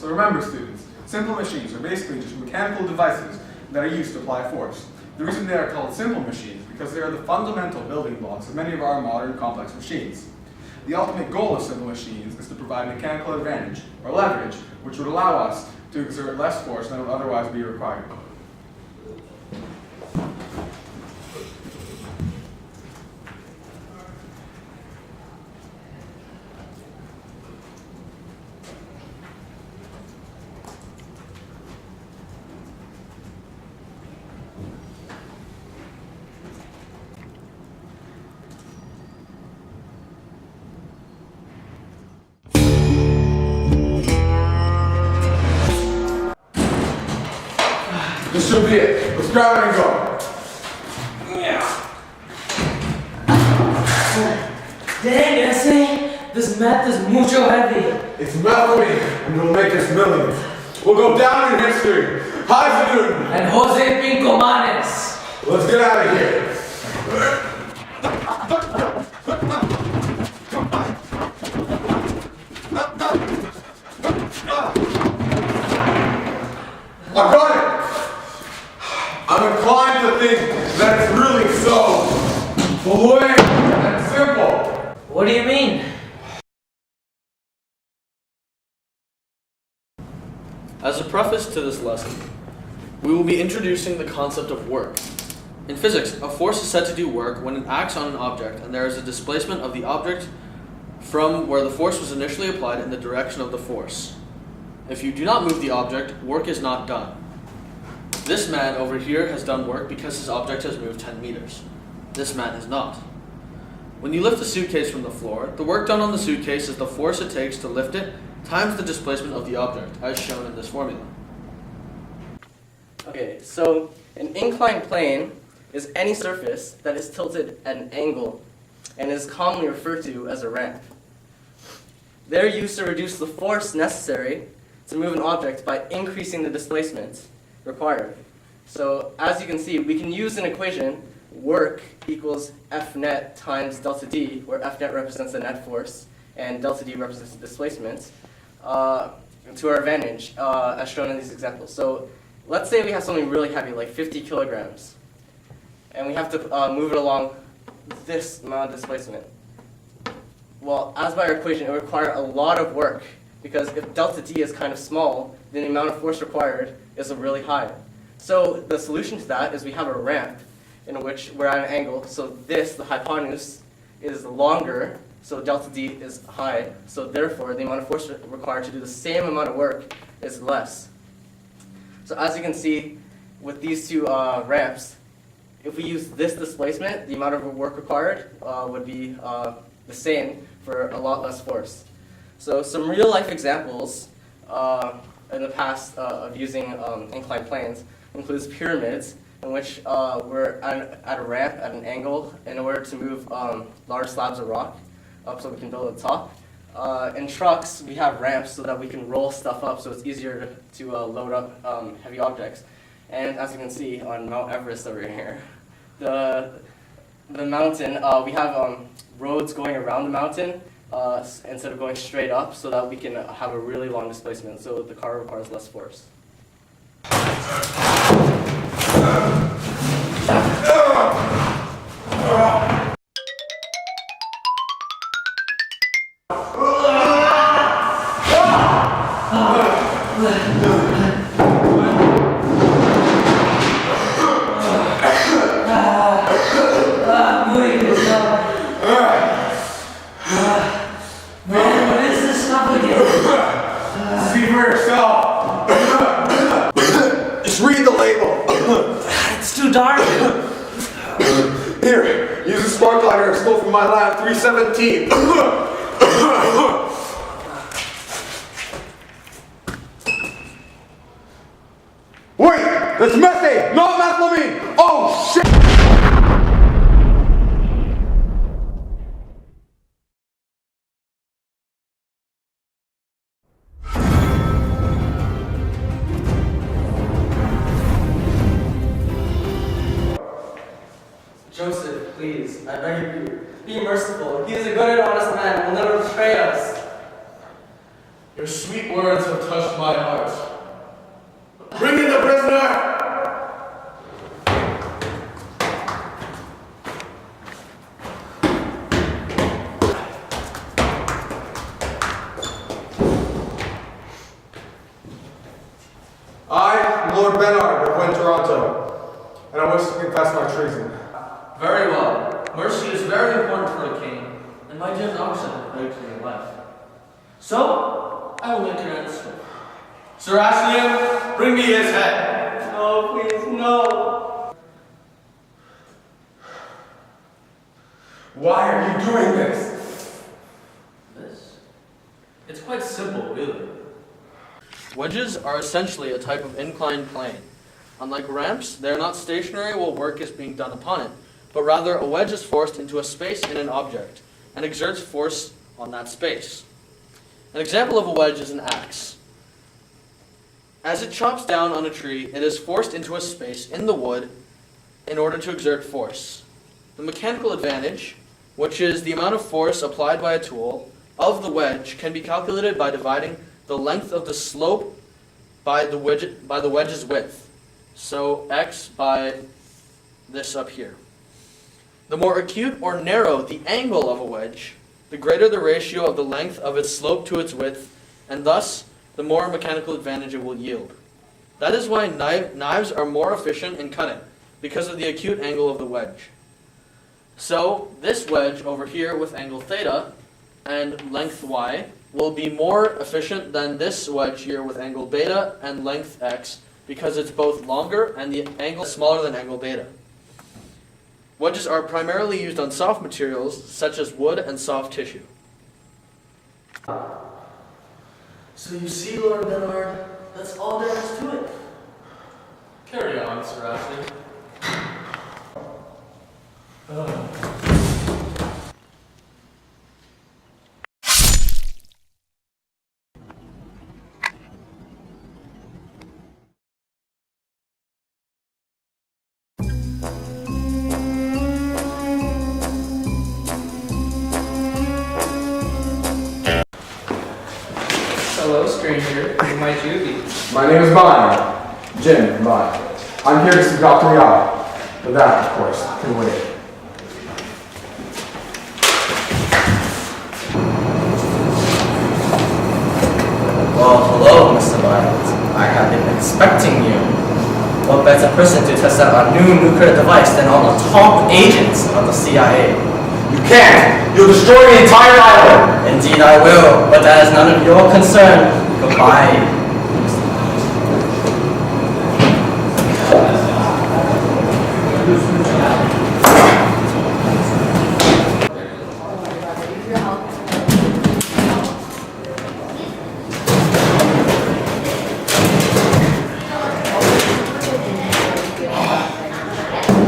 So remember, students, simple machines are basically just mechanical devices that are used to apply force. The reason they are called simple machines is because they are the fundamental building blocks of many of our modern complex machines. The ultimate goal of simple machines is to provide mechanical advantage, or leverage, which would allow us to exert less force than would otherwise be required. This should be it. Let's grab it and go. Dang, ese, this meth is mucho heavy. It's methylamine, and it'll make us millions. We'll go down in history. Hi, Newton. And Jose Pinco Manes. Let's get out of here. I got it. I'm inclined to think that it's really so plain and simple. What do you mean? As a preface to this lesson, we will be introducing the concept of work. In physics, a force is said to do work when it acts on an object and there is a displacement of the object from where the force was initially applied in the direction of the force. If you do not move the object, work is not done. This man over here has done work because his object has moved 10 meters. This man has not. When you lift a suitcase from the floor, the work done on the suitcase is the force it takes to lift it times the displacement of the object, as shown in this formula. Okay, so an inclined plane is any surface that is tilted at an angle and is commonly referred to as a ramp. They're used to reduce the force necessary to move an object by increasing the displacement required. So as you can see, we can use an equation, work equals F net times delta D, where F net represents the net force and delta D represents the displacement, to our advantage, as shown in these examples. So let's say we have something really heavy, like 50 kilograms, and we have to move it along this amount of displacement. Well, as by our equation, it would require a lot of work, because if delta D is kind of small, then the amount of force required is really high. So the solution to that is we have a ramp in which we're at an angle. So this, the hypotenuse, is longer, so delta D is high. So therefore, the amount of force required to do the same amount of work is less. So as you can see, with these two ramps, if we use this displacement, the amount of work required would be the same for a lot less force. So some real-life examples in the past of using inclined planes includes pyramids, in which we're at a ramp at an angle in order to move large slabs of rock up so we can build a top. In trucks, we have ramps so that we can roll stuff up so it's easier to load up heavy objects. And as you can see on Mount Everest over here, the mountain, we have roads going around the mountain instead of going straight up, so that we can have a really long displacement, so the car requires less force. Man, what is this stuff again? See for yourself. Just read the label. It's too dark. Here, use a spark lighter I stole from my lab 317. Wait, that's methane, not methylamine. Oh shit! Joseph, please, I beg of you, be merciful. He is a good and honest man and will never betray us. Your sweet words have touched my heart. Bring in the prisoner! I, Lord Bernard of Wynn, Toronto, and I wish to confess my treason. Very well. Mercy is very important for a king, and my dear Knox said it for your life. So, I will make an answer. Sir Aashim, bring me his head. No, please, no. Why are you doing this? This? It's quite simple, really. Wedges are essentially a type of inclined plane. Unlike ramps, they are not stationary while work is being done upon it, but rather a wedge is forced into a space in an object and exerts force on that space. An example of a wedge is an axe. As it chops down on a tree, it is forced into a space in the wood in order to exert force. The mechanical advantage, which is the amount of force applied by a tool, of the wedge can be calculated by dividing the length of the slope by the wedge's width. So x by this up here. The more acute or narrow the angle of a wedge, the greater the ratio of the length of its slope to its width, and thus the more mechanical advantage it will yield. That is why knives are more efficient in cutting, because of the acute angle of the wedge. So this wedge over here with angle theta and length y will be more efficient than this wedge here with angle beta and length x, because it's both longer and the angle is smaller than angle beta. Wedges are primarily used on soft materials such as wood and soft tissue. So you see, Lord Bernard, that's all there is to it. Carry on, Sir Aashim. Hello, stranger. Who might you be? My name is Bonnie. Jim, Bonnie. I'm here to see Dr. Yao, but that, of course, can wait. Well, hello, Mr. Violet. I have been expecting you. What better person to test out our new nuclear device than all the top agents of the CIA? You can't! You'll destroy the entire island! Indeed I will, but that is none of your concern. Goodbye.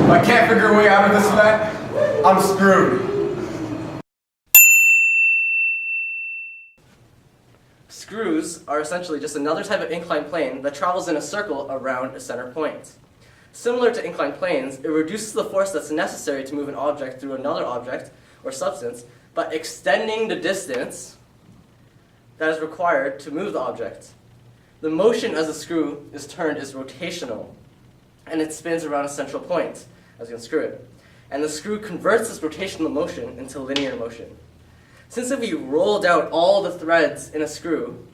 If I can't figure a way out of this event, I'm screwed. Screws are essentially just another type of inclined plane that travels in a circle around a center point. Similar to inclined planes, it reduces the force that's necessary to move an object through another object or substance by extending the distance that is required to move the object. The motion as the screw is turned is rotational, and it spins around a central point as you unscrew it. And the screw converts this rotational motion into linear motion. Since if we rolled out all the threads in a screw,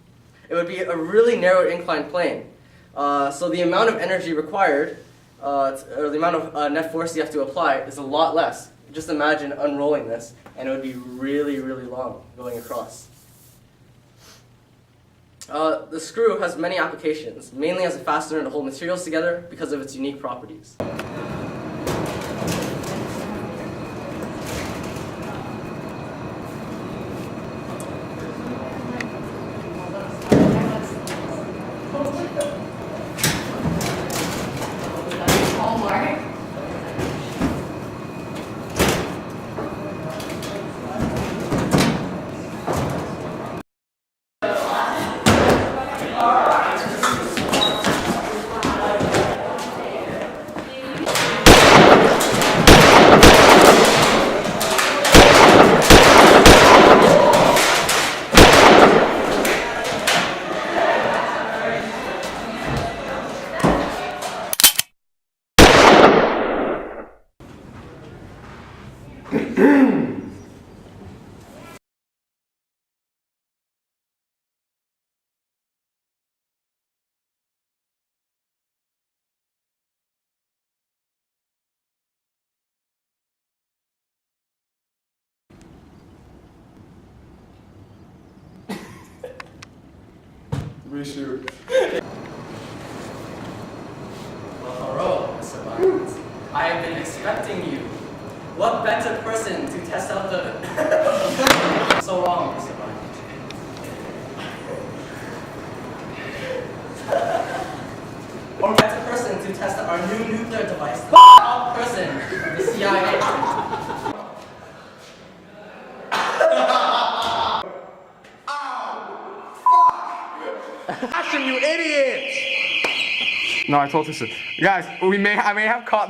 it would be a really narrow inclined plane. So the amount of energy required, or the amount of net force you have to apply is a lot less. Just imagine unrolling this, and it would be really, really long going across. The screw has many applications, mainly as a fastener to hold materials together because of its unique properties. Reshoot. Well, hello, Mr. Barnes. I have been expecting you. What better person to test out the... So long, Mr. Barnes. What better person to test out our new nuclear device? Out person, the CIA. Aashim, you idiot! No, I told this. Guys, I may have caught.